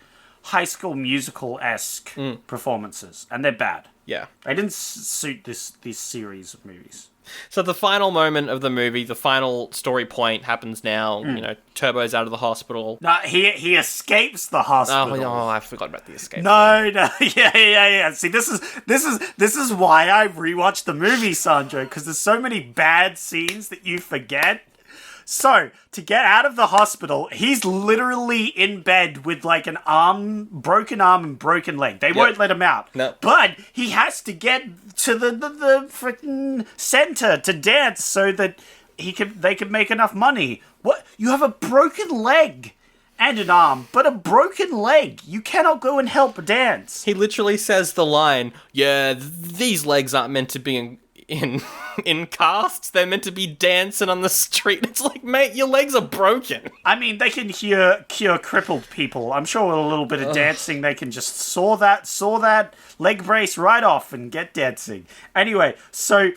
High School Musical-esque performances, and they're bad. Yeah. They didn't suit this series of movies. So the final moment of the movie, the final story point happens now. You know, Turbo's out of the hospital. No, he escapes the hospital. Oh, I forgot about the escape. No, yeah. See, this is why I rewatched the movie, Sandro, because there's so many bad scenes that you forget. So, to get out of the hospital, he's literally in bed with, like, an broken arm and broken leg. They won't let him out. No. But he has to get to the freaking center to dance so that they can make enough money. What? You have a broken leg and an arm, but a broken leg. You cannot go and help dance. He literally says the line, these legs aren't meant to be in casts. They're meant to be dancing on the street. It's like, mate, your legs are broken. I mean, they can cure crippled people. I'm sure with a little bit of dancing, they can just saw that leg brace right off and get dancing. Anyway, so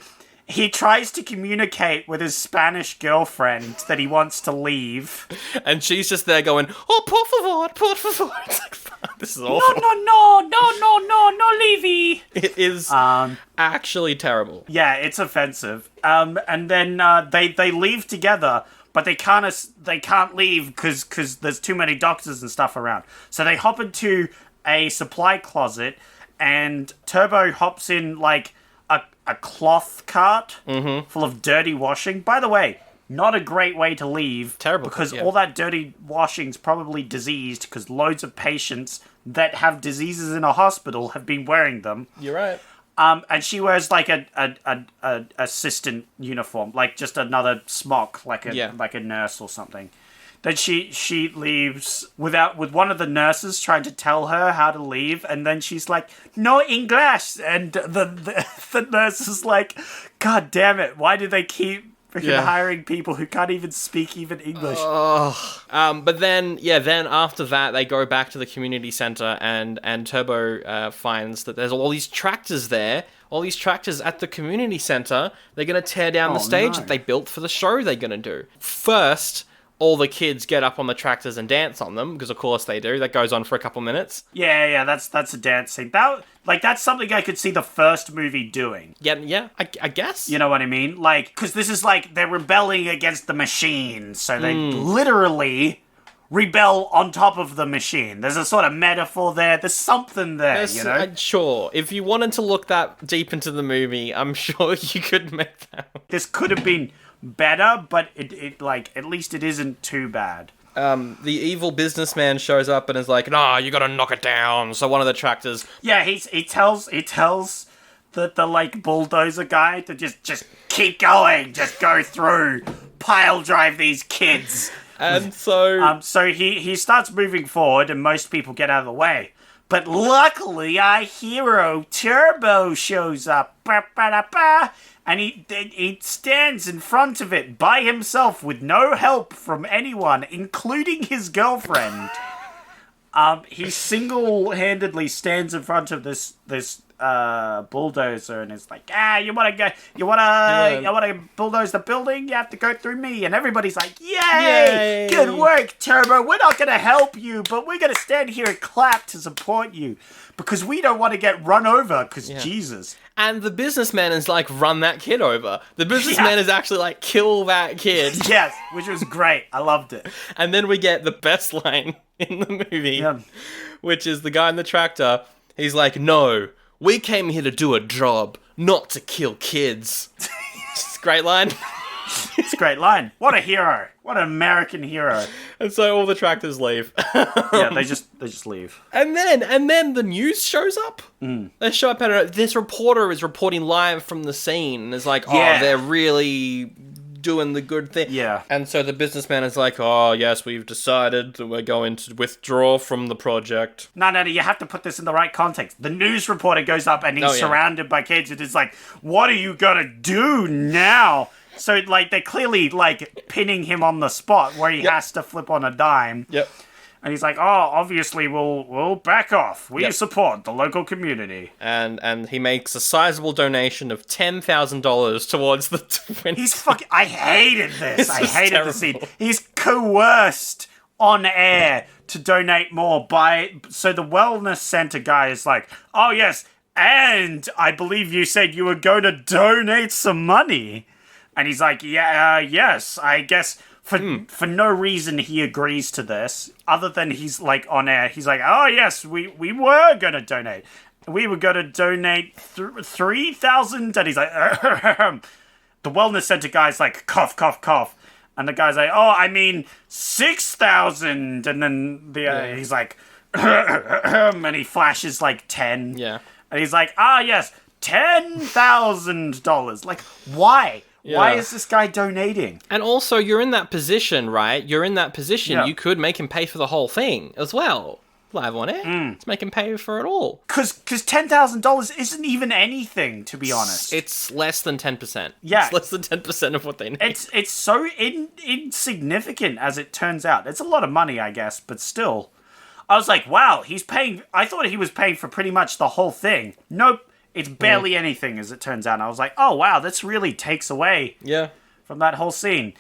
he tries to communicate with his Spanish girlfriend that he wants to leave. And she's just there going, oh, por favor. It's like, fuck, this is awful. No, Levy. It is actually terrible. Yeah, it's offensive. And then they leave together, but they can't leave because there's too many doctors and stuff around. So they hop into a supply closet, and Turbo hops in like a cloth cart full of dirty washing. By the way, not a great way to leave. Terrible. Because all that dirty washing's probably diseased because loads of patients that have diseases in a hospital have been wearing them. You're right. And she wears like a assistant uniform, like just another smock, like a nurse or something. Then she leaves with one of the nurses trying to tell her how to leave, and then she's like, "No English," and the nurse is like, "God damn it! Why do they keep freaking hiring people who can't even speak even English?" But then after that, they go back to the community center, and Turbo finds that there's all these tractors there. All these tractors at the community center. They're gonna tear down the stage that they built for the show they're gonna do. First, all the kids get up on the tractors and dance on them, because of course they do. That goes on for a couple minutes. Yeah, that's a dance scene. That's something I could see the first movie doing. Yeah, I guess. You know what I mean? Like, because this is like, they're rebelling against the machine, so they literally rebel on top of the machine. There's a sort of metaphor there. There's something there, you know? Sure. If you wanted to look that deep into the movie, I'm sure you could make that. This could have been better, but it like, at least it isn't too bad. The evil businessman shows up and is like, "Nah, you gotta knock it down." So one of the tractors... Yeah, he tells the like bulldozer guy to just keep going, just go through, pile drive these kids. And so... So he starts moving forward and most people get out of the way. But luckily, our hero, Turbo, shows up. And he stands in front of it by himself with no help from anyone, including his girlfriend. He single-handedly stands in front of this bulldozer and is like, you want to bulldoze the building? You have to go through me. And everybody's like, yay! Good work, Turbo. We're not going to help you, but we're going to stand here and clap to support you because we don't want to get run over because Jesus. And the businessman is like, run that kid over. The businessman is actually like, kill that kid. Yes, which was great. I loved it. And then we get the best line in the movie, which is the guy in the tractor. He's like, "No, we came here to do a job, not to kill kids." It's a great line. It's a great line. What a hero. What an American hero. And so all the tractors leave. Yeah, they just leave. And then the news shows up. They show up and this reporter is reporting live from the scene and is like, they're really doing the good thing. Yeah. And so the businessman is like, oh, yes, we've decided that we're going to withdraw from the project. No, you have to put this in the right context. The news reporter goes up and he's surrounded by kids and it's like, what are you gonna do now? So, like, they're clearly, like, pinning him on the spot where he has to flip on a dime. Yep. And he's like, oh, obviously we'll back off. We support the local community. And he makes a sizable donation of $10,000 towards the twin. He's fucking... I hated this. I hated terrible. the scene. He's coerced on air to donate more So the wellness center guy is like, oh, yes, and I believe you said you were going to donate some money. And he's like, yes, I guess... For no reason he agrees to this, other than he's like on air. He's like, oh yes, we were going to donate. We were going to donate 3,000. And he's like, the wellness center guy's like, cough, cough, cough. And the guy's like, oh, I mean 6,000. And then he's like, and he flashes like 10. Yeah. And he's like, yes, $10,000. Like, why? Yeah. Why is this guy donating? And also, you're in that position, right? You're in that position. Yeah. You could make him pay for the whole thing as well. Live on air. Let's make him pay for it all. Because $10,000 isn't even anything, to be honest. It's less than 10%. Yeah. It's less than 10% of what they need. It's so insignificant, as it turns out. It's a lot of money, I guess, but still. I was like, wow, he's paying... I thought he was paying for pretty much the whole thing. Nope. It's barely anything, as it turns out. And I was like, oh, wow, this really takes away from that whole scene.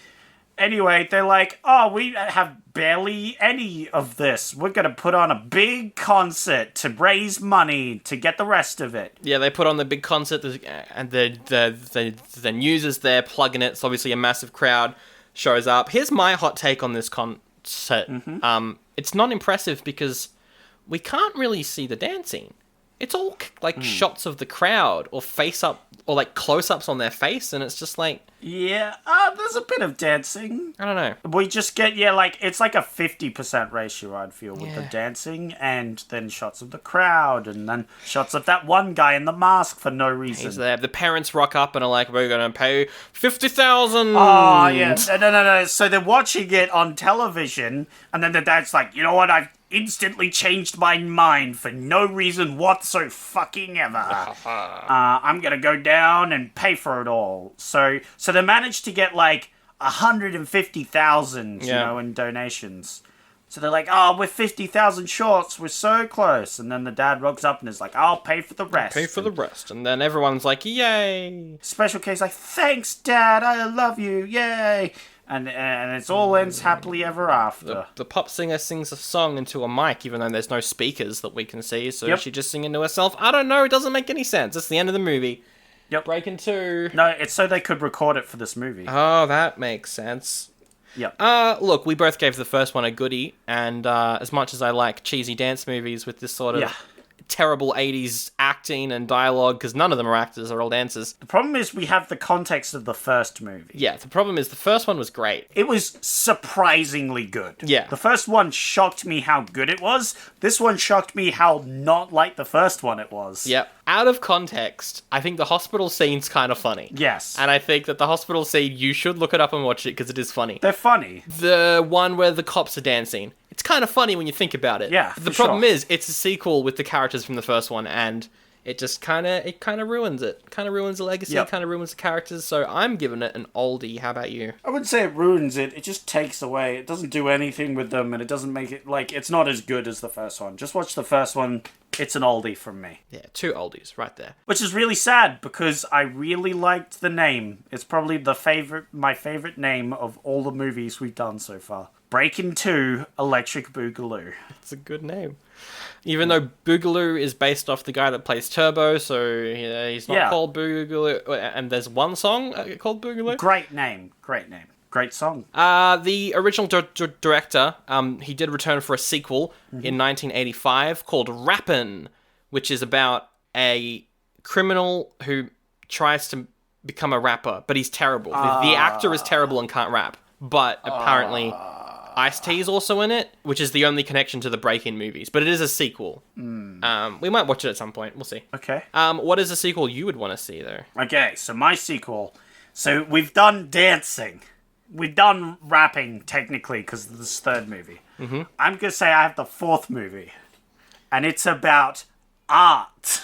Anyway, they're like, oh, we have barely any of this. We're going to put on a big concert to raise money to get the rest of it. Yeah, they put on the big concert, and the news is there plugging it. It's obviously a massive crowd shows up. Here's my hot take on this concert. It's not impressive because we can't really see the dancing. It's all like shots of the crowd or face up or like close-ups on their face, and it's just like... Yeah, there's a bit of dancing. I don't know. We just get, it's like a 50% ratio, I'd feel, with the dancing, and then shots of the crowd, and then shots of that one guy in the mask for no reason. He's there. The parents rock up and are like, we're going to pay $50,000. Oh, yeah. No. So they're watching it on television, and then the dad's like, you know what, I've instantly changed my mind for no reason whatsoever. I'm gonna go down and pay for it all. So they managed to get like 150,000, in donations. So they're like, oh, we're 50,000 shorts. We're so close. And then the dad rocks up and is like, I'll pay for the rest. And then everyone's like, yay. Special case like, thanks, Dad. I love you. Yay. And it all ends happily ever after. The pop singer sings a song into a mic, even though there's no speakers that we can see. So she just singing to herself. I don't know. It doesn't make any sense. It's the end of the movie. Yep. Breakin' 2. No, it's so they could record it for this movie. Oh, that makes sense. Yep. Look, we both gave the first one a goodie. And as much as I like cheesy dance movies with this sort of... terrible 80s acting and dialogue, because none of them are actors, they're all dancers. The problem is we have the context of the first movie. Yeah, the problem is the first one was great. It was surprisingly good. Yeah. The first one shocked me how good it was. This one shocked me how not like the first one it was. Yep. Out of context, I think the hospital scene's kind of funny. Yes. And I think that the hospital scene, you should look it up and watch it, because it is funny. They're funny. The one where the cops are dancing. It's kind of funny when you think about it. Yeah, the problem is, it's a sequel with the characters from the first one, and it just kind of ruins it. Kind of ruins the legacy, kind of ruins the characters, so I'm giving it an oldie. How about you? I wouldn't say it ruins it, it just takes away. It doesn't do anything with them, and it doesn't make it, it's not as good as the first one. Just watch the first one, it's an oldie from me. Yeah, 2 oldies, right there. Which is really sad, because I really liked the name. It's probably my favorite name of all the movies we've done so far. Breakin' 2, Electric Boogaloo. It's a good name. Even though Boogaloo is based off the guy that plays Turbo, so he's not called Boogaloo. And there's one song called Boogaloo. Great name. Great song. The original director, he did return for a sequel in 1985 called Rappin', which is about a criminal who tries to become a rapper, but he's terrible. The actor is terrible and can't rap, but apparently... Ice-T is also in it, which is the only connection to the Breakin movies, but it is a sequel. We might watch it at some point. We'll see. Okay. What is a sequel you would want to see, though? Okay, so my sequel. So we've done dancing. We've done rapping, technically, because of this third movie. Mm-hmm. I'm going to say I have the fourth movie. And it's about art.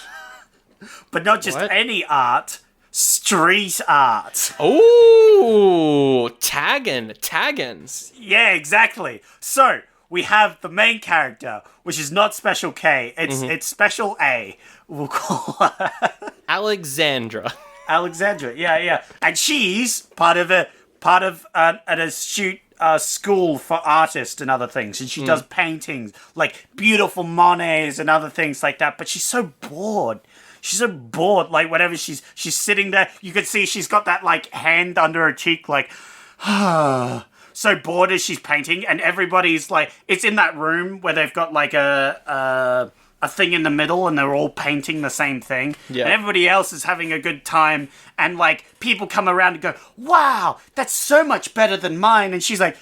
But not just any art, street art. Ooh, tagging. Yeah, exactly. So, we have the main character, which is not Special K. It's Special A. We'll call her Alexandra. Alexandra, yeah. And she's part of an astute school for artists and other things. And she does paintings, like beautiful Monets and other things like that. But she's so bored. Like, whenever she's sitting there, you can see she's got that, like, hand under her cheek, like, so bored as she's painting. And everybody's, like, it's in that room where they've got, like, a thing in the middle and they're all painting the same thing. Yeah. And everybody else is having a good time. And, like, people come around and go, wow, that's so much better than mine. And she's like,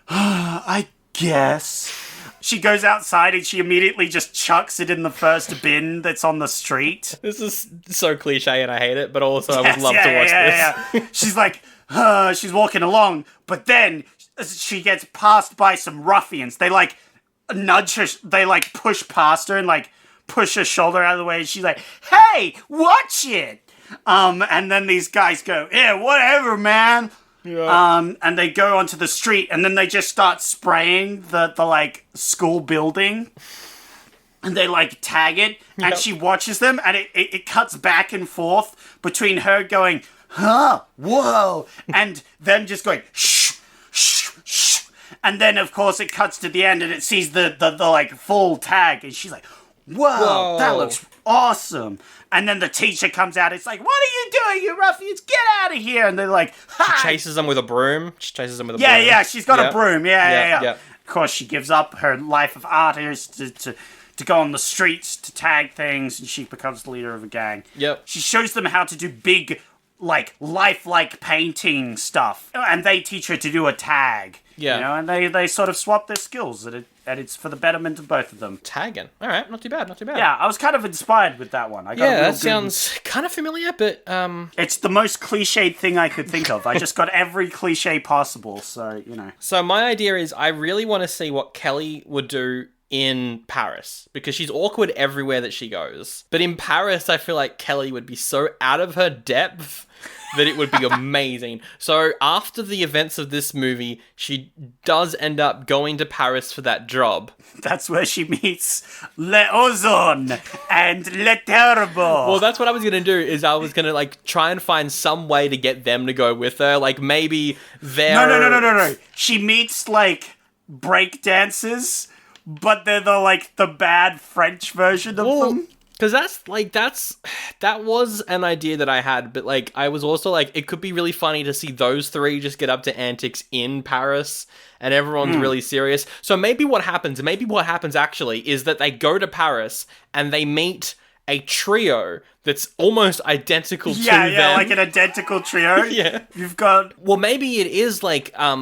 I guess. She goes outside and she immediately just chucks it in the first bin that's on the street. This is so cliche and I hate it, but also I would love to watch this. Yeah. She's like, she's walking along, but then she gets passed by some ruffians. They, like, nudge her, they, like, push past her and, like, push her shoulder out of the way. And she's like, hey, watch it! And then these guys go, yeah, whatever, man. Yeah. And they go onto the street, and then they just start spraying the like, school building. And they, like, tag it, and she watches them, and it cuts back and forth between her going, huh, whoa, and them just going, shh, shh, shh. And then, of course, it cuts to the end, and it sees the like, full tag, and she's like, whoa, that looks awesome. And then the teacher comes out. It's like, what are you doing, you ruffians? Get out of here. And they're like, ha! She chases them with a broom. Broom. Yeah, she's got a broom. Yeah. Of course, she gives up her life of artist to go on the streets to tag things, and she becomes the leader of a gang. Yep. She shows them how to do big, like, lifelike painting stuff. And they teach her to do a tag. Yeah. You know, and they sort of swap their skills, and it's for the betterment of both of them. Tagging. All right, not too bad. Yeah, I was kind of inspired with that one. That sounds kind of familiar, but... It's the most cliched thing I could think of. I just got every cliche possible, so, you know. So my idea is I really want to see what Kelly would do in Paris, because she's awkward everywhere that she goes. But in Paris, I feel like Kelly would be so out of her depth that it would be amazing. So after the events of this movie, she does end up going to Paris for that job. That's where she meets Le Ozone and Le Terrible. Well, that's what I was going to do, is I was going to, like, try and find some way to get them to go with her. Like, maybe they're... No. She meets, like, break dancers, but they're the bad French version of them. Because that was an idea that I had, but, like, I was also like, it could be really funny to see those three just get up to antics in Paris, and everyone's really serious. So maybe what happens actually is that they go to Paris and they meet a trio that's almost identical to them. Yeah, like an identical trio. Yeah. You've got... Well, maybe it is, like, a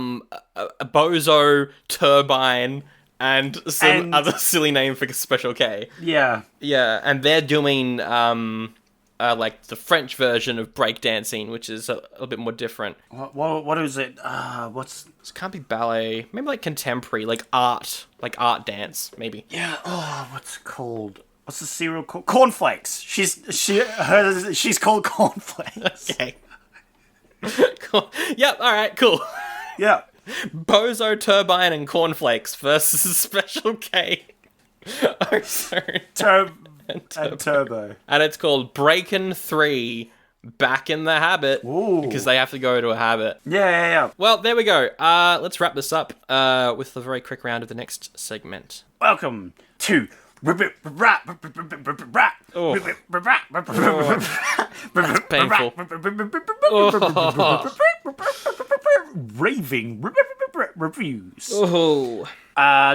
Bozo, Turbine... And some other silly name for Special K. Yeah. Yeah, and they're doing, like, the French version of breakdancing, which is a little bit more different. What is it? It can't be ballet. Maybe, like, contemporary, like art dance, maybe. Yeah, what's it called? What's the cereal called? Cornflakes. She's called Cornflakes. Okay. Cool. Yep, alright, cool. Yeah. Bozo, Turbine, and Cornflakes versus Special K. And Turbo. And it's called Breakin 3, Back in the Habit. Ooh. Because they have to go to a habit. Yeah. Well, there we go. Let's wrap this up with a very quick round of the next segment. Welcome to... That's painful. Raving reviews. Oh.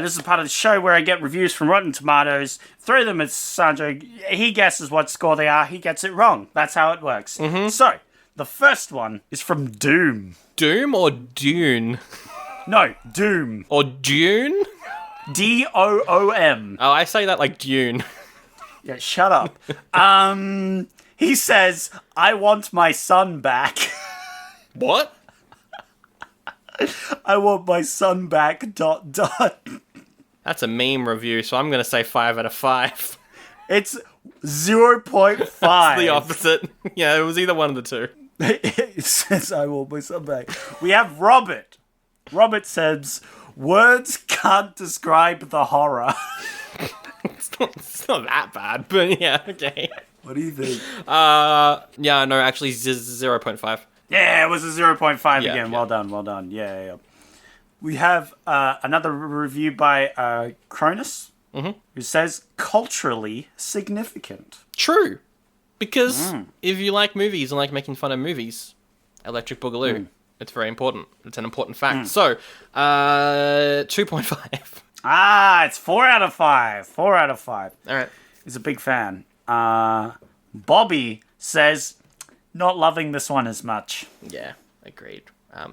This is part of the show where I get reviews from Rotten Tomatoes, throw them at Sandro. He guesses what score they are. He gets it wrong. That's how it works. Mm-hmm. So, the first one is from Doom. Doom or Dune? No, Doom. Or Dune? Doom. Oh, I say that like Dune. Yeah, shut up. He says, I want my son back. What? I want my son back, ... That's a meme review, so I'm going to say 5 out of 5. It's 0.5. It's the opposite. Yeah, it was either one of the two. It says, I want my son back. We have Robert. Robert says, words can't describe the horror. It's not that bad, but yeah, okay. What do you think? Yeah, no, actually 0.5. Yeah, it was a 0.5 again. Yeah. Well done. Yeah. We have another review by Cronus, who says, culturally significant. True. Because if you like movies and like making fun of movies, Electric Boogaloo, it's very important. It's an important fact. So, 2.5. It's 4 out of 5. 4 out of 5. All right. He's a big fan. Bobby says, not loving this one as much. Yeah, agreed.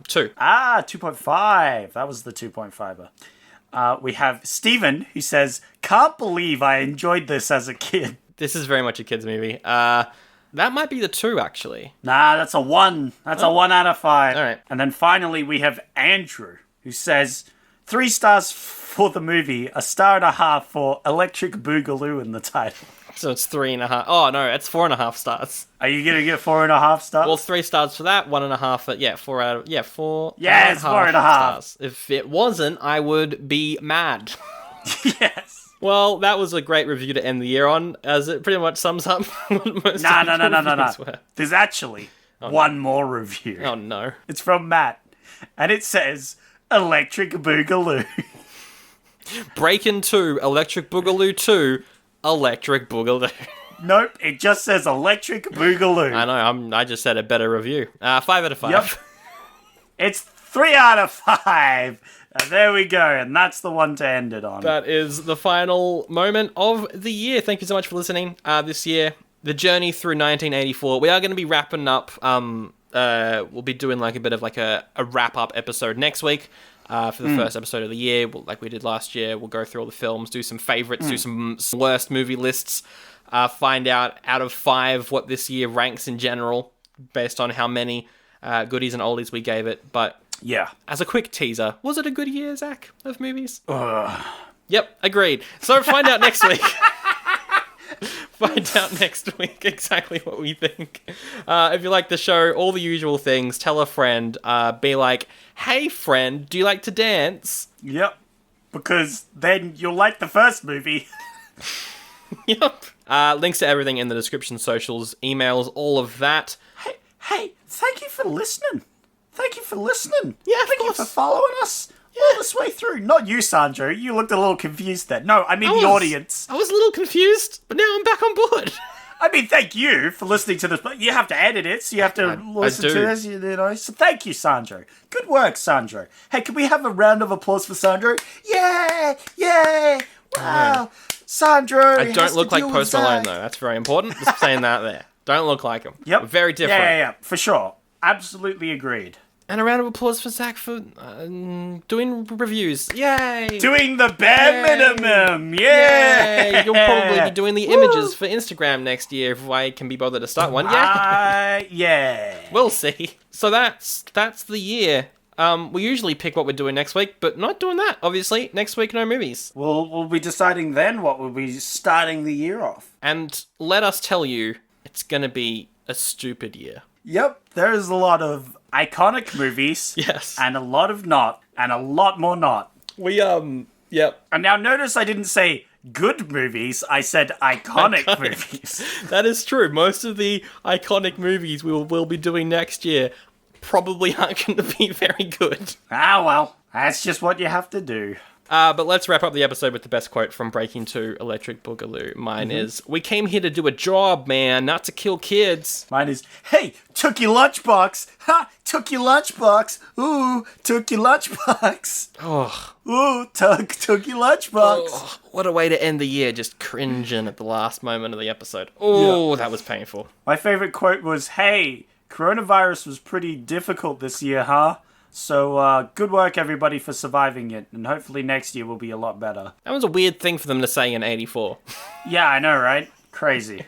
2. 2.5. That was the 2.5er. We have Steven, who says, can't believe I enjoyed this as a kid. This is very much a kid's movie. That might be the 2, actually. Nah, that's a 1. That's a 1 out of 5. All right. And then finally we have Andrew, who says, 3 stars for the movie, 1.5 stars for Electric Boogaloo in the title. So it's 3.5. Oh, no, it's 4.5 stars. Are you going to get 4.5 stars? Well, 3 stars for that, 1.5 for, 4 out of, 4. Yeah, it's 4.5 stars. If it wasn't, I would be mad. Yes. Well, that was a great review to end the year on, as it pretty much sums up what most No. reviews were. There's actually one more review. Oh, no. It's from Matt, and it says, Electric Boogaloo. Breakin 2, Electric Boogaloo 2, Electric Boogaloo. Nope, it just says Electric Boogaloo. I know, I just said a better review. 5 out of 5. Yep. It's 3 out of 5. There we go, and that's the one to end it on. That is the final moment of the year. Thank you so much for listening this year. The journey through 1984. We are going to be wrapping up. We'll be doing like a bit of like a wrap-up episode next week for the first episode of the year. Like we did last year, we'll go through all the films, do some favorites, do some worst movie lists, find out of 5 what this year ranks in general based on how many goodies and oldies we gave it. But yeah. As a quick teaser, was it a good year, Zach, of movies? Yep, agreed. So find out next week. Find out next week exactly what we think. If you like the show, all the usual things, tell a friend, be like, hey friend, do you like to dance? Yep. Because then you'll like the first movie. Yep. Links to everything in the description, socials, emails, all of that. Hey, thank you for listening. Thank you for listening. Yeah, of Thank course. you for following us all this way through. Not you, Sandro. You looked a little confused there. No, I mean the audience. I was a little confused, but now I'm back on board. I mean, thank you for listening to this. But you have to edit it, so you have to listen to this. You know, so thank you, Sandro. Good work, Sandro. Hey, can we have a round of applause for Sandro? Yay! Wow, Yeah. Sandro. I don't look like Post Malone, though. That's very important. Just saying that there. Don't look like him. Yep. We're very different. Yeah, for sure. Absolutely agreed. And a round of applause for Zach for doing reviews. Yay! Doing the bare minimum. Yeah. You'll probably be doing the images for Instagram next year if I can be bothered to start one. Yeah. We'll see. So that's the year. We usually pick what we're doing next week, but not doing that, obviously. Next week, no movies. We'll be deciding then what we'll be starting the year off. And let us tell you, it's going to be a stupid year. Yep, there's a lot of iconic movies. Yes. And a lot of not, and a lot more not. Yep. And now notice I didn't say good movies, I said iconic movies. That is true. Most of the iconic movies we'll be doing next year probably aren't going to be very good. Well, that's just what you have to do. But let's wrap up the episode with the best quote from Breaking 2, Electric Boogaloo. Mine is, we came here to do a job, man, not to kill kids. Mine is, hey, took your lunchbox. Ha, took your lunchbox. Ooh, took your lunchbox. Oh. Ooh, took your lunchbox. Oh, what a way to end the year, just cringing at the last moment of the episode. Oh, yeah. That was painful. My favorite quote was, hey, coronavirus was pretty difficult this year, huh? So, good work, everybody, for surviving it, and hopefully next year will be a lot better. That was a weird thing for them to say in 84. Yeah, I know, right? Crazy.